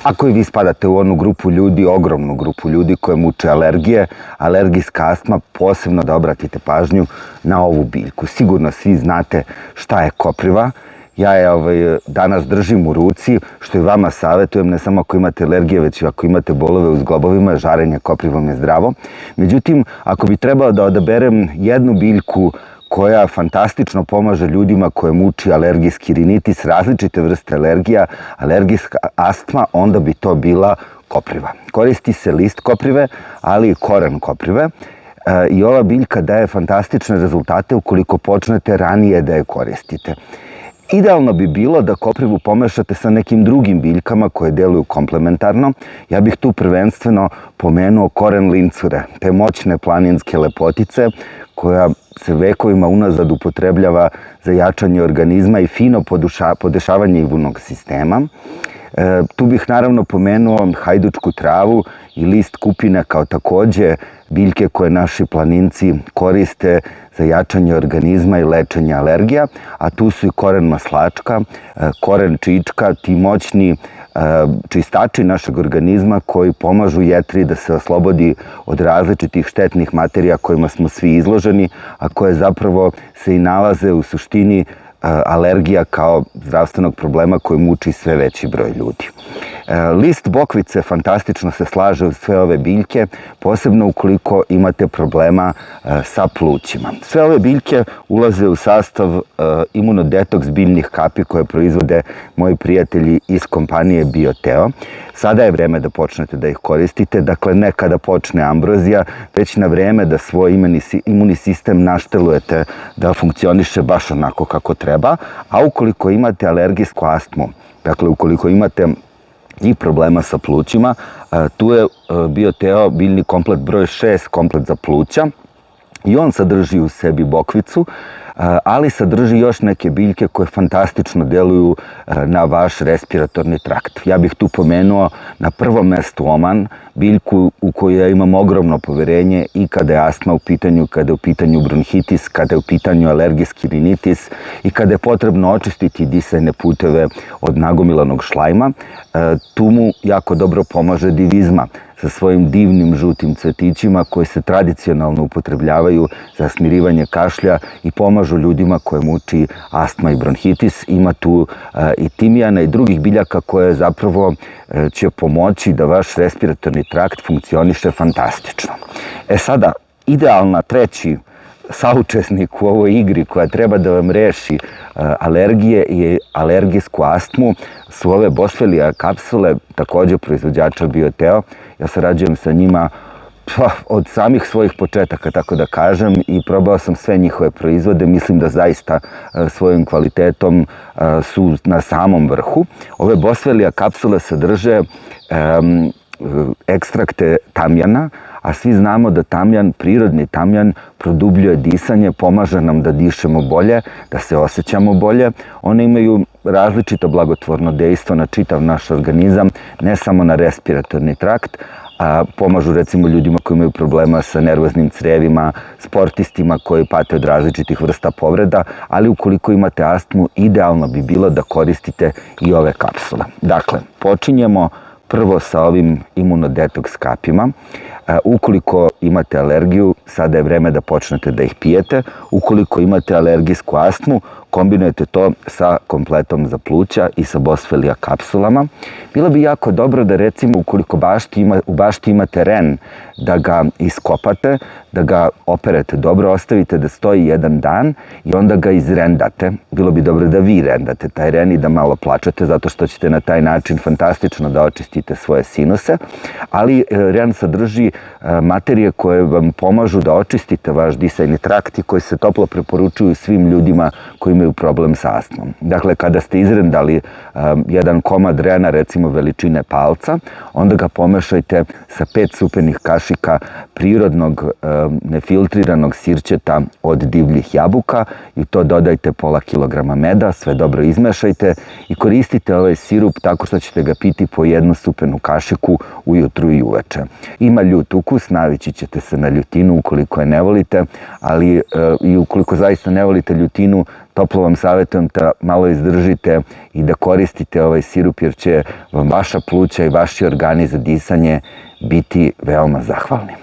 Ako i vi spadate u onu grupu ljudi, ogromnu grupu ljudi koje muče alergije, alergijska astma, posebno da obratite pažnju na ovu biljku. Sigurno svi znate šta je kopriva. Ja je danas držim u ruci, što i vama savjetujem, ne samo ako imate alergije, već i ako imate bolove u zglobovima, žarenje koprivom je zdravo. Međutim, ako bi trebao da odaberem jednu biljku koja fantastično pomaže ljudima koje muči alergijski rinitis, različite vrste alergija, alergijska astma, onda bi to bila kopriva. Koristi se list koprive, ali i koren koprive. I ova biljka daje fantastične rezultate ukoliko počnete ranije da je koristite. Idealno bi bilo da koprivu pomešate sa nekim drugim biljkama koje deluju komplementarno. Ja bih tu prvenstveno pomenuo koren lincure, te moćne planinske lepotice koja se vekovima unazad upotrebljava za jačanje organizma i fino podešavanje imunog sistema. Tu bih naravno pomenuo hajdučku travu i list kupina kao takođe biljke koje naši planinci koriste za jačanje organizma i lečenje alergija, a tu su i koren maslačka, koren čička, ti moćni čistači našeg organizma koji pomažu jetri da se oslobodi od različitih štetnih materija kojima smo svi izloženi, a koje zapravo se i nalaze u suštini alergija kao zdravstvenog problema koji muči sve veći broj ljudi. List bokvice fantastično se slaže uz sve ove biljke, posebno ukoliko imate problema sa plućima. Sve ove biljke ulaze u sastav imunodetoks biljnih kapi koje proizvode moji prijatelji iz kompanije Bioteo. Sada je vreme da počnete da ih koristite, dakle ne kada počne ambrozija, već na vreme da svoj imunni sistem naštelujete da funkcioniše baš onako kako treba, a ukoliko imate alergijsku astmu, dakle ukoliko imate i problema sa plućima, tu je Bioteo biljni komplet broj 6, komplet za pluća, i on sadrži u sebi bokvicu, ali sadrži još neke biljke koje fantastično deluju na vaš respiratorni trakt. Ja bih tu pomenuo na prvom mestu oman, biljku u koju ja imam ogromno poverenje i kada je astma u pitanju, kada je u pitanju bronhitis, kada je u pitanju alergijski rinitis i kada je potrebno očistiti disajne puteve od nagomilanog šlajma. Tu mu jako dobro pomaže divizma sa svojim divnim žutim cvetićima koji se tradicionalno upotrebljavaju za smirivanje kašlja i pomažu ljudima koje muči astma i bronhitis. Ima tu i timijana i drugih biljaka koje zapravo će pomoći da vaš respiratorni trakt funkcioniše fantastično. Sada, idealna treći saučesnik u ovoj igri koja treba da vam reši alergije i alergijsku astmu su ove Boswellia kapsule, takođe proizvođača Bioteo. Ja sarađujem sa njima od samih svojih početaka, tako da kažem, i probao sam sve njihove proizvode. Mislim da zaista svojim kvalitetom su na samom vrhu. Ove Boswellia kapsule sadrže ekstrakte tamjana, a svi znamo da tamjan, prirodni tamjan, produbljuje disanje, pomaže nam da dišemo bolje, da se osjećamo bolje. One imaju različito blagotvorno dejstvo na čitav naš organizam, ne samo na respiratorni trakt, a pomažu recimo ljudima koji imaju problema sa nervoznim crevima, sportistima koji pate od različitih vrsta povreda, ali ukoliko imate astmu, idealno bi bilo da koristite i ove kapsule. Dakle, počinjemo prvo sa ovim imunodetoks kapima. Ukoliko imate alergiju, sada je vreme da počnete da ih pijete. Ukoliko imate alergijsku astmu, kombinujete to sa kompletom za pluća i sa Boswellia kapsulama. Bilo bi jako dobro da recimo ukoliko u bašti imate ren, da ga iskopate, da ga operete dobro, ostavite da stoji jedan dan i onda ga izrendate. Bilo bi dobro da vi rendate taj ren i da malo plačete, zato što ćete na taj način fantastično da očistite svoje sinuse, ali ren sadrži materije koje vam pomažu da očistite vaš disajni trakt i koji se toplo preporučuju svim ljudima koji imaju problem sa astmom. Dakle, kada ste izrendali jedan komad rena, recimo veličine palca, onda ga pomešajte sa 5 supenih kašika prirodnog nefiltriranog sirćeta od divljih jabuka i to dodajte pola kilograma meda, sve dobro izmešajte i koristite ovaj sirup tako što ćete ga piti po 1 supenu kašiku ujutru i uveče. Ima ljudi čut ukus, navići ćete se na ljutinu ukoliko je ne volite, ali i ukoliko zaista ne volite ljutinu, toplo vam savjetujem da malo izdržite i da koristite ovaj sirup, jer će vam vaša pluća i vaši organi za disanje biti veoma zahvalni.